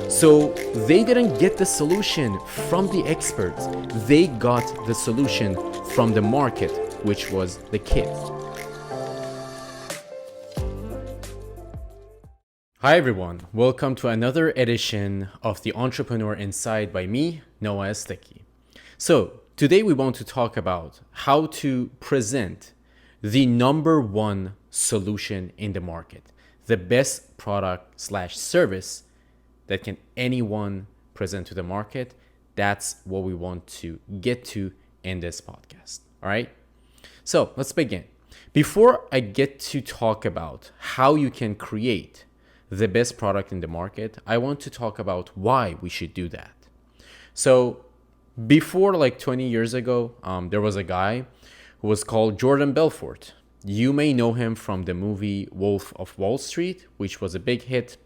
So they didn't get the solution from the experts, they got the solution from the market, which was the kids. Hi everyone, welcome to another edition of the Entrepreneur Inside by me, Noah Esteki. So today we want to talk about how to present the number one solution in the market, the best product slash service that can anyone present to the market. That's what we want to get to in this podcast. All right. So let's begin. Before I get to talk about how you can create the best product in the market, I want to talk about why we should do that. So before, like 20 years ago, there was a guy who was called Jordan Belfort. You may know him from the movie Wolf of Wall Street, which was a big hit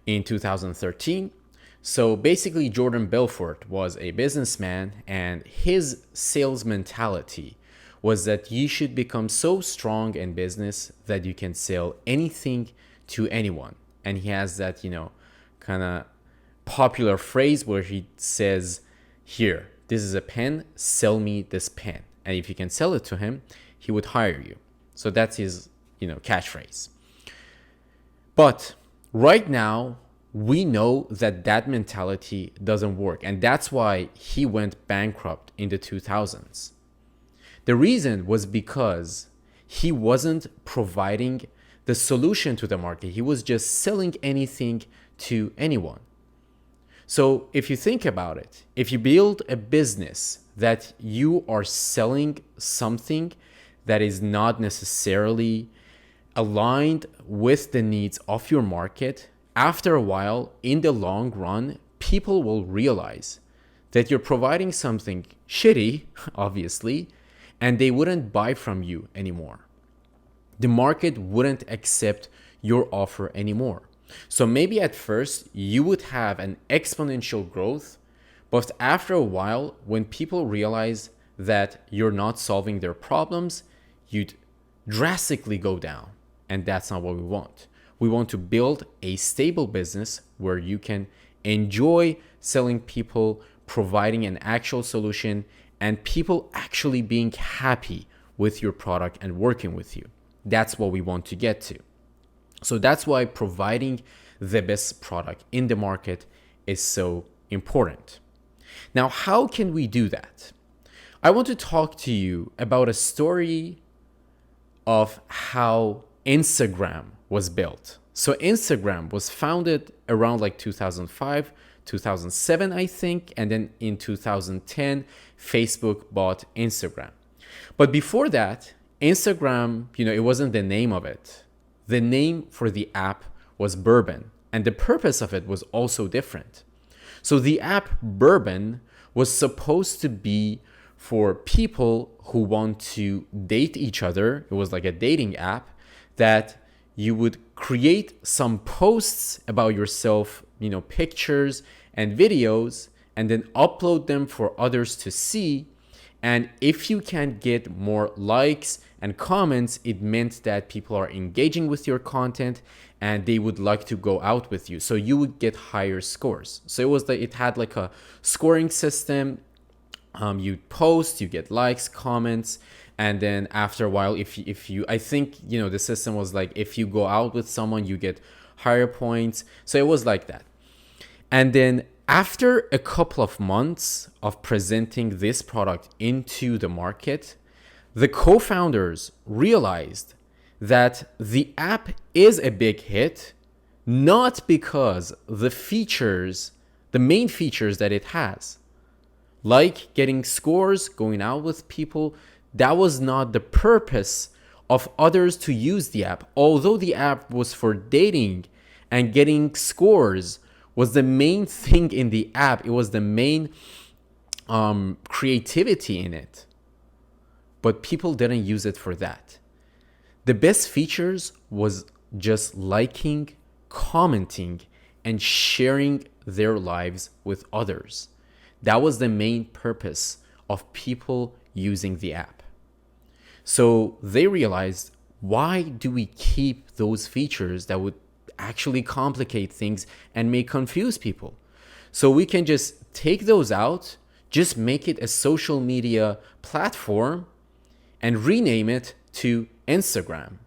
in 2013. So basically, Jordan Belfort was a businessman, and his sales mentality was that you should become so strong in business that you can sell anything to anyone. And he has that, kind of popular phrase where he says, "Here, this is a pen, sell me this pen." And if you can sell it to him, he would hire you. So that's his, catchphrase. But right now, we know that mentality doesn't work. And that's why he went bankrupt in the 2000s. The reason was because he wasn't providing the solution to the market. He was just selling anything to anyone. So if you think about it, if you build a business that you are selling something that is not necessarily aligned with the needs of your market, after a while, in the long run, people will realize that you're providing something shitty, obviously, and they wouldn't buy from you anymore. The market wouldn't accept your offer anymore. So maybe at first you would have an exponential growth, but after a while, when people realize that you're not solving their problems, you'd drastically go down. And that's not what we want. We want to build a stable business where you can enjoy selling people, providing an actual solution, and people actually being happy with your product and working with you. That's what we want to get to. So that's why providing the best product in the market is so important. Now, how can we do that? I want to talk to you about a story of how Instagram was built. So Instagram was founded around like 2005, 2007, I think. And then in 2010, Facebook bought Instagram. But before that, Instagram, it wasn't the name of it. The name for the app was Bourbon, and the purpose of it was also different. So the app Bourbon was supposed to be for people who want to date each other. It was like a dating app that you would create some posts about yourself, pictures and videos, and then upload them for others to see. And if you can get more likes and comments, it meant that people are engaging with your content and they would like to go out with you. So you would get higher scores. So it had like a scoring system. You post, you get likes, comments, and then after a while, if you, I think, the system was like, if you go out with someone, you get higher points. So it was like that. And then after a couple of months of presenting this product into the market, the co-founders realized that the app is a big hit, not because the main features that it has, like getting scores, going out with people, that was not the purpose of others to use the app. Although the app was for dating and getting scores was the main thing in the app. It was the main creativity in it. But people didn't use it for that. The best features was just liking, commenting, and sharing their lives with others. That was the main purpose of people using the app. So they realized, why do we keep those features that would actually complicate things and may confuse people. So we can just take those out, just make it a social media platform and rename it to Instagram.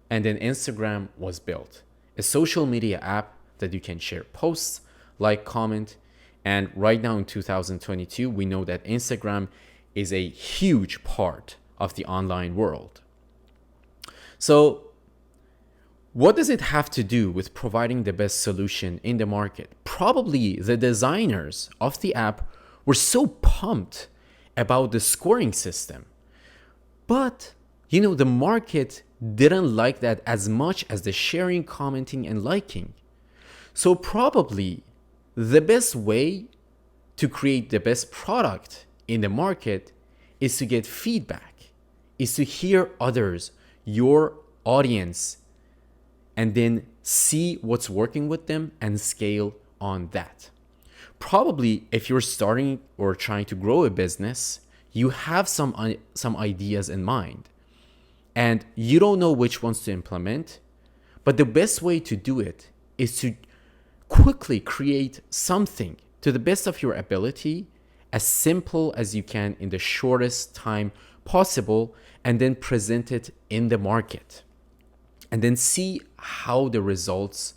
And then Instagram was built, a social media app that you can share posts, like, comment. And right now in 2022, we know that Instagram is a huge part of the online world. So what does it have to do with providing the best solution in the market? Probably the designers of the app were so pumped about the scoring system. But, the market didn't like that as much as the sharing, commenting, and liking. So probably the best way to create the best product in the market is to get feedback, is to hear others, your audience, and then see what's working with them and scale on that. Probably if you're starting or trying to grow a business, you have some ideas in mind and you don't know which ones to implement, but the best way to do it is to quickly create something to the best of your ability, as simple as you can in the shortest time possible, and then present it in the market. And then see how the results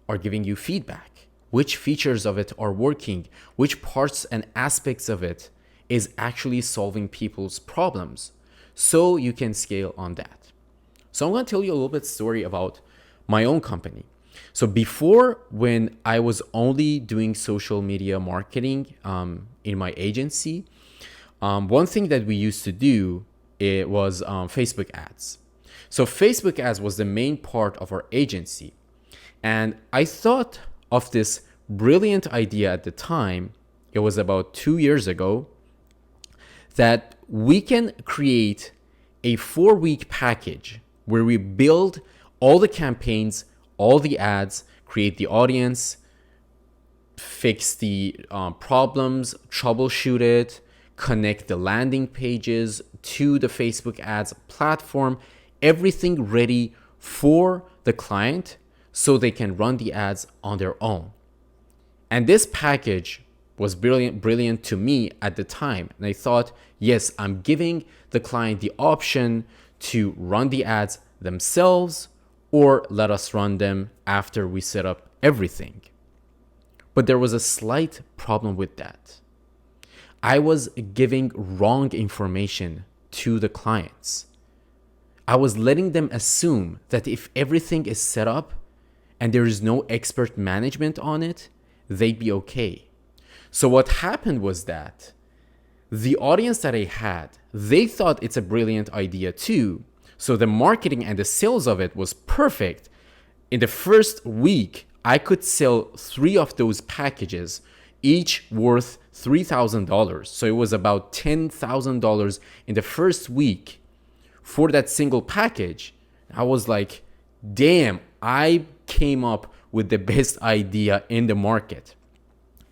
are giving you feedback, which features of it are working, which parts and aspects of it is actually solving people's problems, so you can scale on that. So I'm going to tell you a little bit story about my own company. So before, when I was only doing social media marketing in my agency, one thing that we used to do, it was Facebook ads. So Facebook ads was the main part of our agency. And I thought of this brilliant idea at the time, it was about 2 years ago, that we can create a 4-week package where we build all the campaigns, all the ads, create the audience, fix the problems, troubleshoot it, connect the landing pages to the Facebook ads platform, everything ready for the client so they can run the ads on their own. And this package was brilliant to me at the time. And I thought, yes, I'm giving the client the option to run the ads themselves or let us run them after we set up everything. But there was a slight problem with that. I was giving wrong information to the clients. I was letting them assume that if everything is set up and there is no expert management on it, they'd be okay. So what happened was that the audience that I had, they thought it's a brilliant idea too. So the marketing and the sales of it was perfect. In the first week, I could sell 3 of those packages, each worth $3,000. So it was about $10,000 in the first week for that single package. I was like, damn, I came up with the best idea in the market.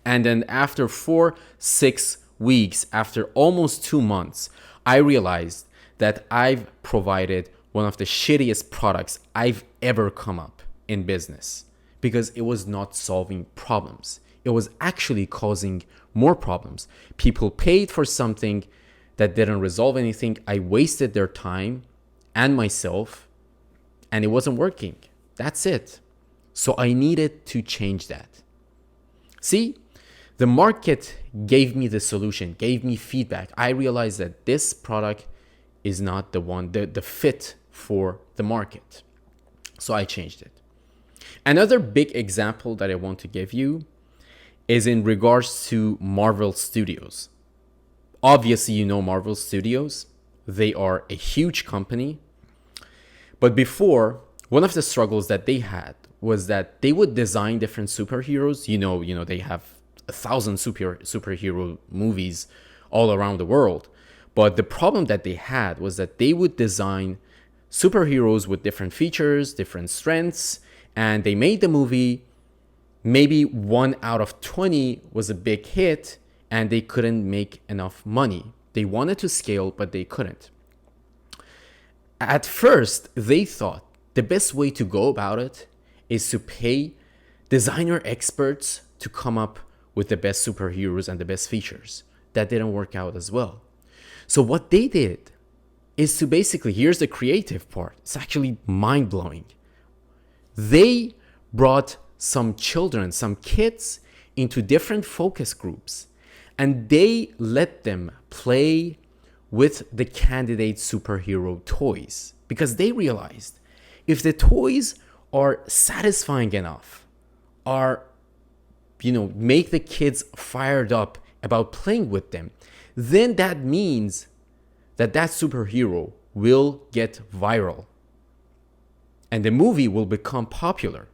And then after 4-6 weeks, after almost 2 months, I realized that I've provided one of the shittiest products I've ever come up in business, because it was not solving problems. It was actually causing more problems. People paid for something that didn't resolve anything. I wasted their time and myself, and it wasn't working. That's it. So I needed to change that. See, the market gave me the solution, gave me feedback. I realized that this product is not the one, the fit for the market. So I changed it. Another big example that I want to give you is in regards to Marvel Studios. Obviously, you know Marvel Studios. They are a huge company. But before, one of the struggles that they had was that they would design different superheroes. You know, they have 1,000 superhero movies all around the world. But the problem that they had was that they would design superheroes with different features, different strengths, and they made the movie. Maybe 1 out of 20 was a big hit, and they couldn't make enough money. They wanted to scale, but they couldn't. At first, they thought the best way to go about it is to pay designer experts to come up with the best superheroes and the best features. That didn't work out as well. So what they did is to basically, here's the creative part. It's actually mind-blowing. They brought some children, some kids into different focus groups, and they let them play with the candidate superhero toys, because they realized if the toys are satisfying enough, are, make the kids fired up about playing with them, then that means that superhero will get viral and the movie will become popular.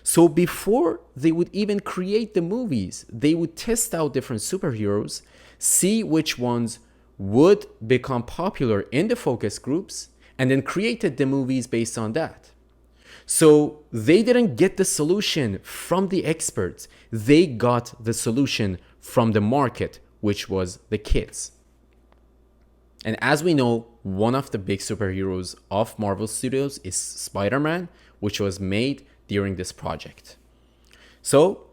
So before they would even create the movies, they would test out different superheroes, see which ones would become popular in the focus groups, and then created the movies based on that. So they didn't get the solution from the experts. They got the solution from the market, which was the kids. And as we know, one of the big superheroes of Marvel Studios is Spider-Man, which was made during this project. So,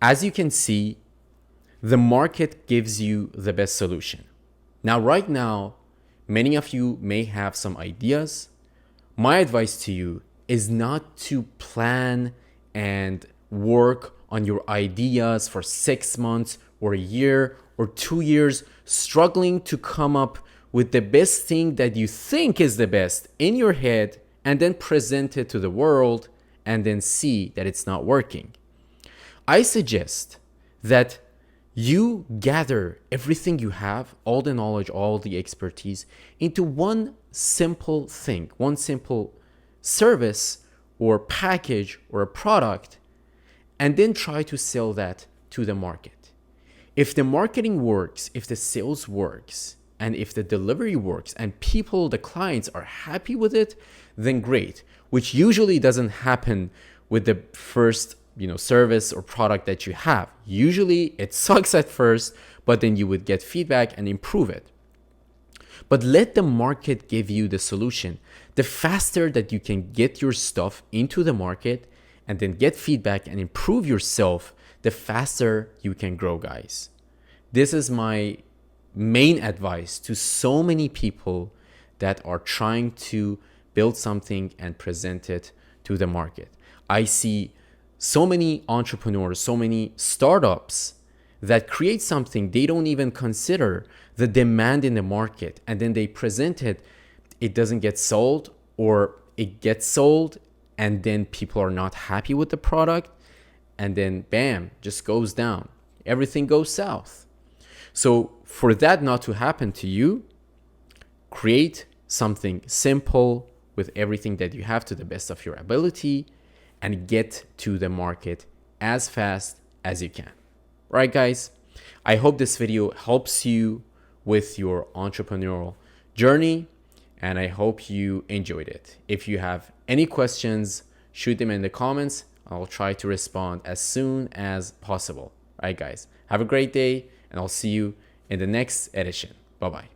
as you can see, the market gives you the best solution. Now, right now, many of you may have some ideas. My advice to you is not to plan and work on your ideas for 6 months or a year or 2 years, struggling to come up with the best thing that you think is the best in your head and then present it to the world and then see that it's not working. I suggest that you gather everything you have, all the knowledge, all the expertise, into one simple thing, one simple service or package or a product, and then try to sell that to the market. If the marketing works, if the sales works, and if the delivery works and people, the clients, are happy with it, then great, which usually doesn't happen with the first service or product that you have. Usually it sucks at first, but then you would get feedback and improve it. But let the market give you the solution. The faster that you can get your stuff into the market and then get feedback and improve yourself, the faster you can grow, guys. This is my main advice to so many people that are trying to build something and present it to the market. I see so many entrepreneurs, so many startups that create something, they don't even consider the demand in the market, and then they present it, it doesn't get sold, or it gets sold and then people are not happy with the product, and then bam, just goes down. Everything goes south. So for that not to happen to you, create something simple with everything that you have to the best of your ability and get to the market as fast as you can. Right, guys? I hope this video helps you with your entrepreneurial journey, and I hope you enjoyed it. If you have any questions, shoot them in the comments. I'll try to respond as soon as possible. All right, guys? Have a great day, and I'll see you in the next edition. Bye-bye.